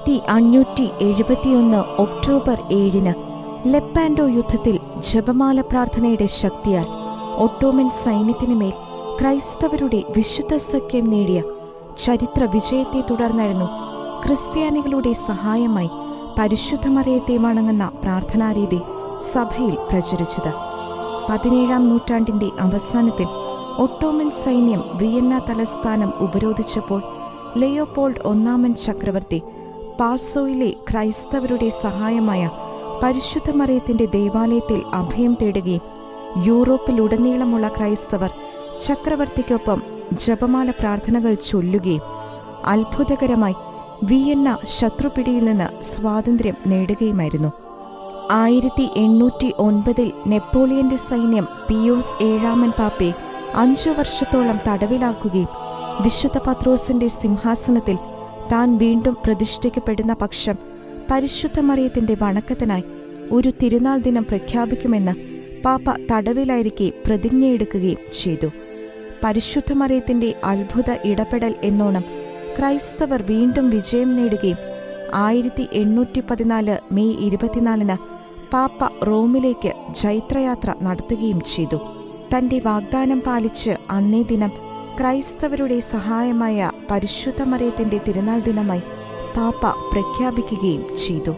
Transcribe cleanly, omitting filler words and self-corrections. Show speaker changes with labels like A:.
A: 1571 October 7 ലെപ്പാൻഡോ യുദ്ധത്തിൽ ജപമാല പ്രാർത്ഥനയുടെ ശക്തിയാൽ ഒട്ടോമൻ സൈന്യത്തിനുമേൽ ക്രൈസ്തവരുടെ വിശുദ്ധ സഖ്യം നേടിയ ചരിത്ര വിജയത്തെ തുടർന്നായിരുന്നു ക്രിസ്ത്യാനികളുടെ സഹായമായി പരിശുദ്ധ മറിയത്തെ വണങ്ങുന്ന പ്രാർത്ഥനാരീതി സഭയിൽ പ്രചരിച്ചത്. 17-ാം നൂറ്റാണ്ടിന്റെ അവസാനത്തിൽ ഒട്ടോമൻ സൈന്യം വിയന്ന തലസ്ഥാനം ഉപരോധിച്ചപ്പോൾ ലിയോപോൾഡ് ഒന്നാമൻ ചക്രവർത്തി പാസോയിലെ ക്രൈസ്തവരുടെ സഹായമായ പരിശുദ്ധ മറിയത്തിന്റെ ദേവാലയത്തിൽ അഭയം തേടുകയും യൂറോപ്പിലുടനീളമുള്ള ക്രൈസ്തവർ ചക്രവർത്തിക്കൊപ്പം ജപമാല പ്രാർത്ഥനകൾ ചൊല്ലുകയും അത്ഭുതകരമായി വിയന്ന ശത്രുപിടിയിൽ നിന്ന് സ്വാതന്ത്ര്യം നേടുകയുമായിരുന്നു. 1809 നെപ്പോളിയന്റെ സൈന്യം പിയൂസ് 7 പാപ്പയെ 5 വർഷത്തോളം തടവിലാക്കുകയും വിശുദ്ധ പത്രോസിന്റെ സിംഹാസനത്തിൽ താൻ വീണ്ടും പ്രതിഷ്ഠിക്കപ്പെടുന്ന പക്ഷം പരിശുദ്ധ മറിയത്തിന്റെ വണക്കത്തിനായി ഒരു തിരുനാൾ ദിനം പ്രഖ്യാപിക്കുമെന്ന് പാപ്പ തടവിലായിരിക്കെ പ്രതിജ്ഞയെടുക്കുകയും ചെയ്തു. പരിശുദ്ധ മറിയത്തിന്റെ അത്ഭുത ഇടപെടൽ എന്നോണം ക്രൈസ്തവർ വീണ്ടും വിജയം നേടുകയും 1814 മെയ് 24 പാപ്പ റോമിലേക്ക് ജൈത്രയാത്ര നടത്തുകയും ചെയ്തു. തന്റെ വാഗ്ദാനം പാലിച്ച് അന്നേ ദിനം ക്രൈസ്തവരുടെ സഹായമായ പരിശുദ്ധ മറിയത്തിന്റെ തിരുനാൾ ദിനമായി പാപ്പ പ്രഖ്യാപിക്കുകയും ചെയ്തു.